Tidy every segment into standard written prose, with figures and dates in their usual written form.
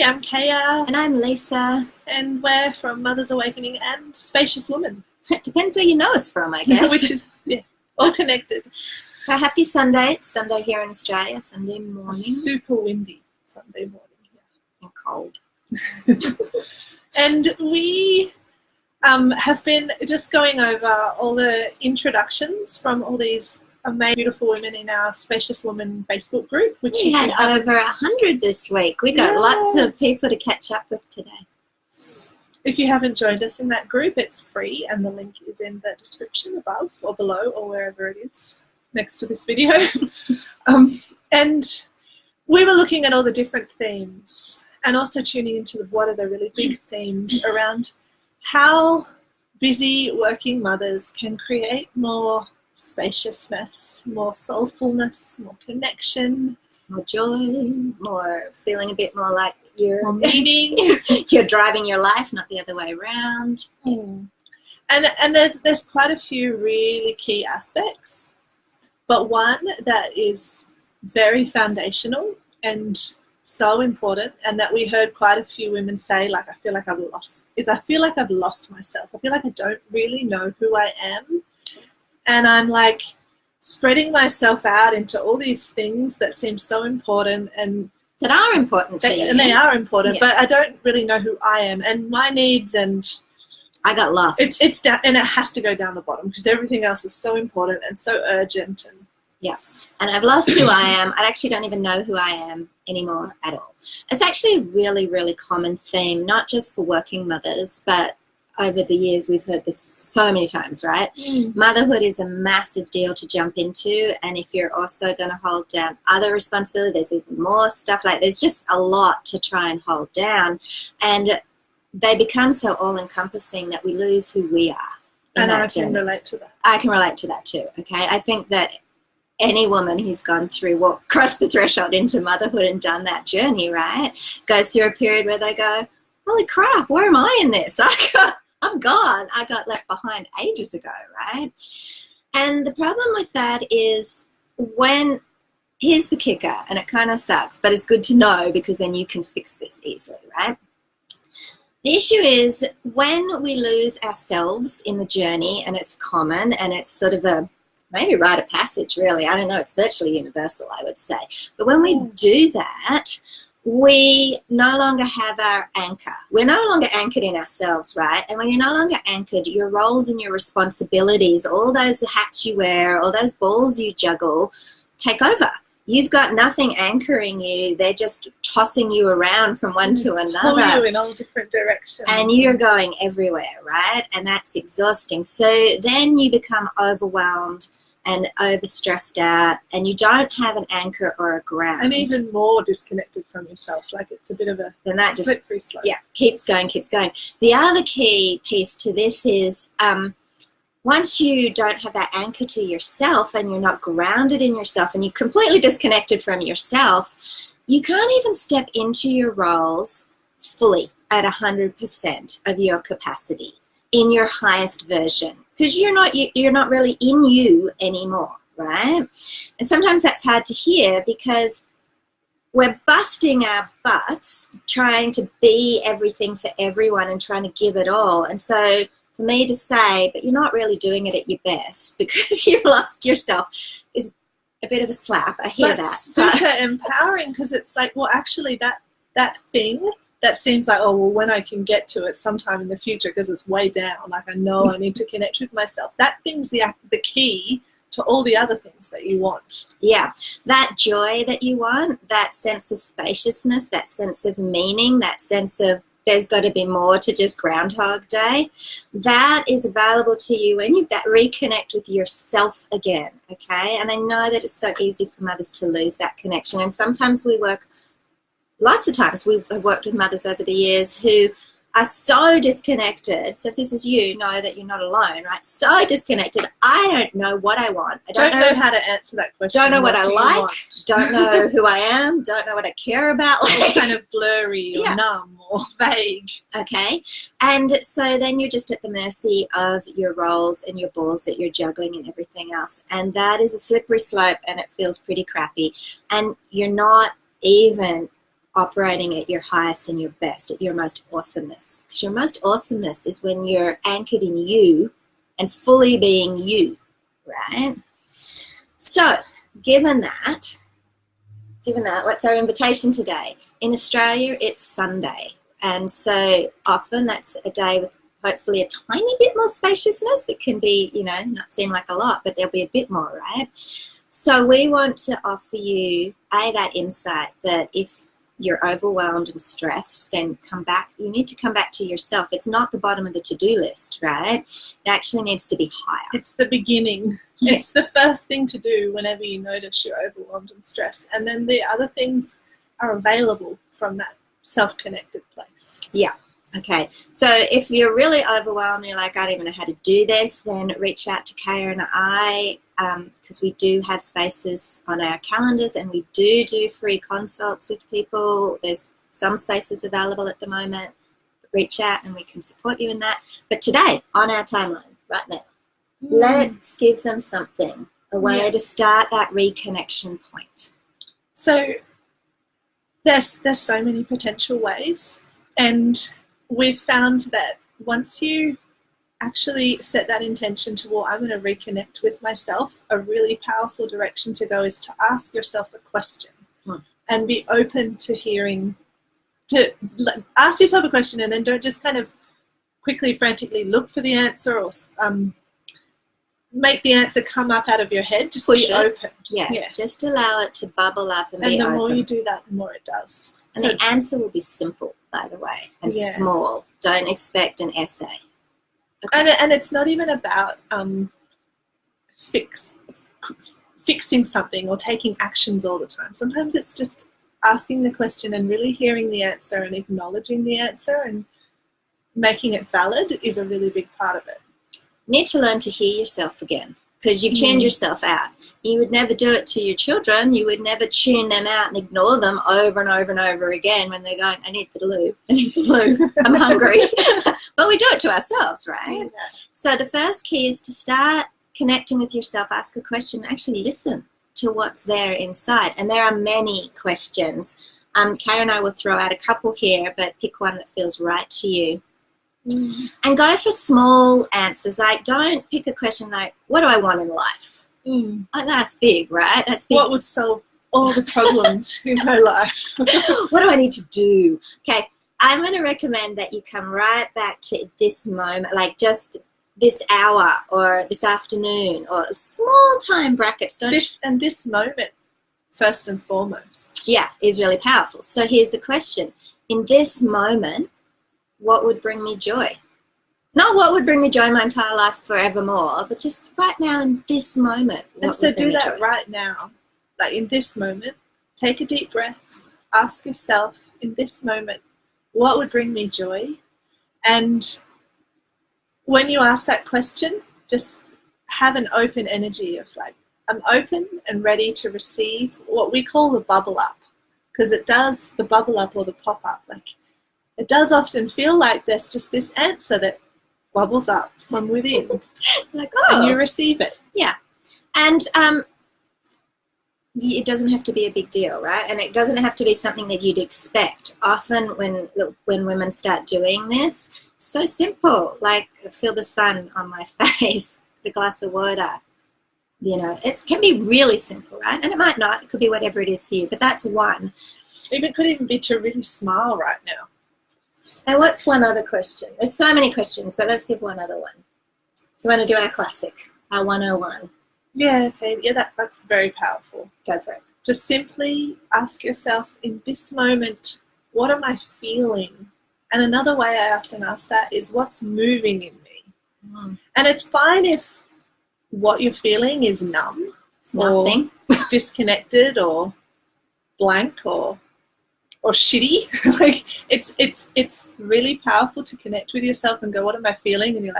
I'm Kaya. And I'm Lisa. And we're from Mother's Awakening and Spacious Woman. It depends where you know us from, I guess. Which is, all connected. So happy Sunday. It's Sunday here in Australia, Sunday morning. Super windy Sunday morning here. And cold. And we have been just going over all the introductions from all these amazing, beautiful women in our Spacious Woman Facebook group. Which we had over 100 this week. We got lots of people to catch up with today. If you haven't joined us in that group, it's free, and the link is in the description above or below or wherever it is next to this video. And we were looking at all the different themes and also tuning into what are the really big themes around how busy working mothers can create more spaciousness, more soulfulness, more connection, more joy, more feeling a bit more like you're more meaning. You're driving your life, not the other way around. And there's quite a few really key aspects, but one that is very foundational and so important, and that we heard quite a few women say, like, I feel like I've lost myself. I feel like I don't really know who I am. And I'm like spreading myself out into all these things that seem so important and that are important to you. And they are important, but I don't really know who I am and my needs, and I got lost. It's down, and it has to go down the bottom because everything else is so important and so urgent. And and I've lost who I am. I actually don't even know who I am anymore at all. It's actually a really, really common theme, not just for working mothers, but over the years we've heard this so many times, right? Motherhood is a massive deal to jump into, and if you're also going to hold down other responsibilities, there's even more stuff. Like, there's just a lot to try and hold down, and they become so all-encompassing that we lose who we are. And I can relate to that. I can relate to that too, okay? I think that any woman who's gone through, crossed the threshold into motherhood and done that journey, right, goes through a period where they go, holy crap, where am I in this? I'm gone. I got left behind ages ago, right? And the problem with that is here's the kicker, and it kind of sucks, but it's good to know because then you can fix this easily, right? The issue is when we lose ourselves in the journey, and it's common, and it's sort of a maybe rite of passage, really. I don't know. It's virtually universal, I would say. But when we do that, we no longer have our anchor. We're no longer anchored in ourselves, right? And when you're no longer anchored, your roles and your responsibilities, all those hats you wear, all those balls you juggle, take over. You've got nothing anchoring you. They're just tossing you around from one to another. Pull you in all different directions. And you're going everywhere, right? And that's exhausting. So then you become overwhelmed and overstressed out, and you don't have an anchor or a ground. And even more disconnected from yourself. Like, it's a bit of a slippery slope. Yeah, keeps going. The other key piece to this is once you don't have that anchor to yourself and you're not grounded in yourself and you're completely disconnected from yourself, you can't even step into your roles fully at 100% of your capacity in your highest version, because you're not really in you anymore, right? And sometimes that's hard to hear because we're busting our butts trying to be everything for everyone and trying to give it all. And so for me to say, but you're not really doing it at your best because you've lost yourself, is a bit of a slap. I hear that. Super empowering, because it's like, well, actually that thing that seems like, oh, well, when I can get to it sometime in the future because it's way down, like I know I need to connect with myself. That thing's the key to all the other things that you want. Yeah, that joy that you want, that sense of spaciousness, that sense of meaning, that sense of there's got to be more to just Groundhog Day, that is available to you when you reconnect with yourself again, okay? And I know that it's so easy for mothers to lose that connection, and sometimes lots of times we have worked with mothers over the years who are so disconnected. So if this is you, know that you're not alone, right? So disconnected. I don't know what I want. I don't know how to answer that question. Don't know what I like. Don't know who I am. Don't know what I care about. Like, kind of blurry or numb or vague. Okay. And so then you're just at the mercy of your roles and your balls that you're juggling and everything else. And that is a slippery slope, and it feels pretty crappy. And you're not even operating at your highest and your best, at your most awesomeness. Because your most awesomeness is when you're anchored in you and fully being you, right? So, given that, what's our invitation today? In Australia, it's Sunday. And so often that's a day with hopefully a tiny bit more spaciousness. It can be, not seem like a lot, but there'll be a bit more, right? So we want to offer you, that insight that if you're overwhelmed and stressed, then you need to come back to yourself. It's not the bottom of the to-do list, right? It actually needs to be higher. It's the beginning. Yeah. It's the first thing to do whenever you notice you're overwhelmed and stressed. And then the other things are available from that self-connected place. Yeah. Okay, so if you're really overwhelmed and you're like, I don't even know how to do this, then reach out to Kaya and I, because we do have spaces on our calendars and we do free consults with people. There's some spaces available at the moment. Reach out and we can support you in that. But today, on our timeline, right now, let's give them something, a way to start that reconnection point. So there's so many potential ways, and we've found that once you actually set that intention to, well, I'm going to reconnect with myself, a really powerful direction to go is to ask yourself a question and be open to ask yourself a question, and then don't just kind of quickly, frantically look for the answer or make the answer come up out of your head. Just be open. Yeah, just allow it to bubble up and be open. And the more you do that, the more it does. And the answer will be simple, by the way, and small. Don't expect an essay. Okay. And it's not even about fixing something or taking actions all the time. Sometimes it's just asking the question and really hearing the answer and acknowledging the answer and making it valid is a really big part of it. You need to learn to hear yourself again, because you've tuned yourself out. You would never do it to your children. You would never tune them out and ignore them over and over and over again when they're going, I need the loo, I'm hungry. But we do it to ourselves, right? Yeah. So the first key is to start connecting with yourself, ask a question, actually listen to what's there inside. And there are many questions. Kara and I will throw out a couple here, but pick one that feels right to you. And go for small answers. Like, don't pick a question like, what do I want in life? Like, that's big, right? That's big. What would solve all the problems in my life? What do I need to do? Okay, I'm going to recommend that you come right back to this moment, like just this hour or this afternoon, or small time brackets. This moment, first and foremost. Yeah, is really powerful. So here's a question. In this moment, what would bring me joy? Not what would bring me joy my entire life forevermore, but just right now in this moment. And so do that right now. Like in this moment, take a deep breath, ask yourself in this moment, what would bring me joy? And when you ask that question, just have an open energy of like, I'm open and ready to receive what we call the bubble up, because the bubble up or the pop up, like, it does often feel like there's just this answer that bubbles up from within. Like, and you receive it. Yeah. And it doesn't have to be a big deal, right? And it doesn't have to be something that you'd expect. Often when women start doing this, it's so simple. Like, feel the sun on my face, a glass of water. It can be really simple, right? And it might not. It could be whatever it is for you, but that's one. It could even be to really smile right now. And what's one other question? There's so many questions, but let's give one other one. You want to do our classic, our 101? Yeah, okay. Yeah, that's very powerful. Go for it. Just simply ask yourself, in this moment, what am I feeling? And another way I often ask that is, what's moving in me? And it's fine if what you're feeling is numb. It's nothing. Or disconnected or blank or shitty. Like, it's really powerful to connect with yourself and go, what am I feeling? And you're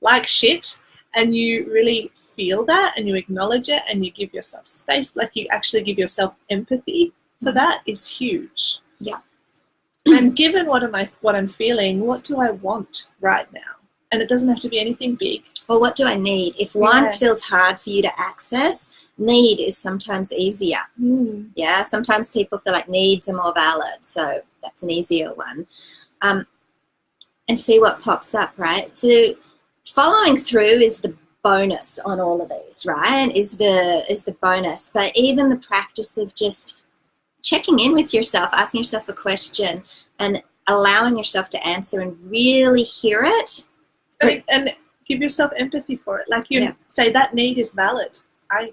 like shit. And you really feel that and you acknowledge it and you give yourself space, like you actually give yourself empathy. So that is huge. Yeah. And given what I'm feeling, what do I want right now? And it doesn't have to be anything big. Well, what do I need? If want feels hard for you to access, need is sometimes easier. Yeah, sometimes people feel like needs are more valid, so that's an easier one. And see what pops up, right? So following through is the bonus on all of these, right? Is the bonus. But even the practice of just checking in with yourself, asking yourself a question and allowing yourself to answer and really hear it. And give yourself empathy for it. Like you say, that need is valid. I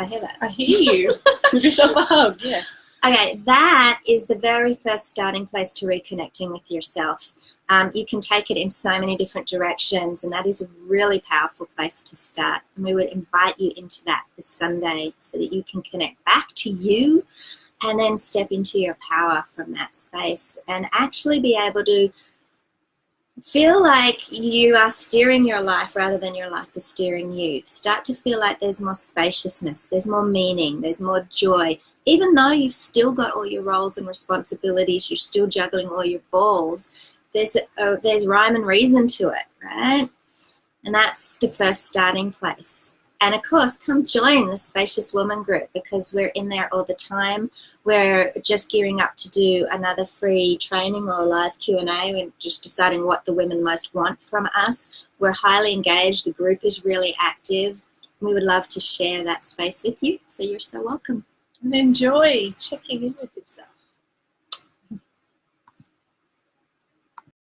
hear that. I hear you. Give yourself a hug. Yeah. Okay, that is the very first starting place to reconnecting with yourself. You can take it in so many different directions, and that is a really powerful place to start. And we would invite you into that this Sunday so that you can connect back to you and then step into your power from that space and actually be able to feel like you are steering your life rather than your life is steering you. Start to feel like there's more spaciousness, there's more meaning, there's more joy. Even though you've still got all your roles and responsibilities, you're still juggling all your balls, there's rhyme and reason to it, right? And that's the first starting place. And of course, come join the Spacious Woman group because we're in there all the time. We're just gearing up to do another free training or live Q&A. We're just deciding what the women most want from us. We're highly engaged. The group is really active. We would love to share that space with you. So you're so welcome. And enjoy checking in with yourself.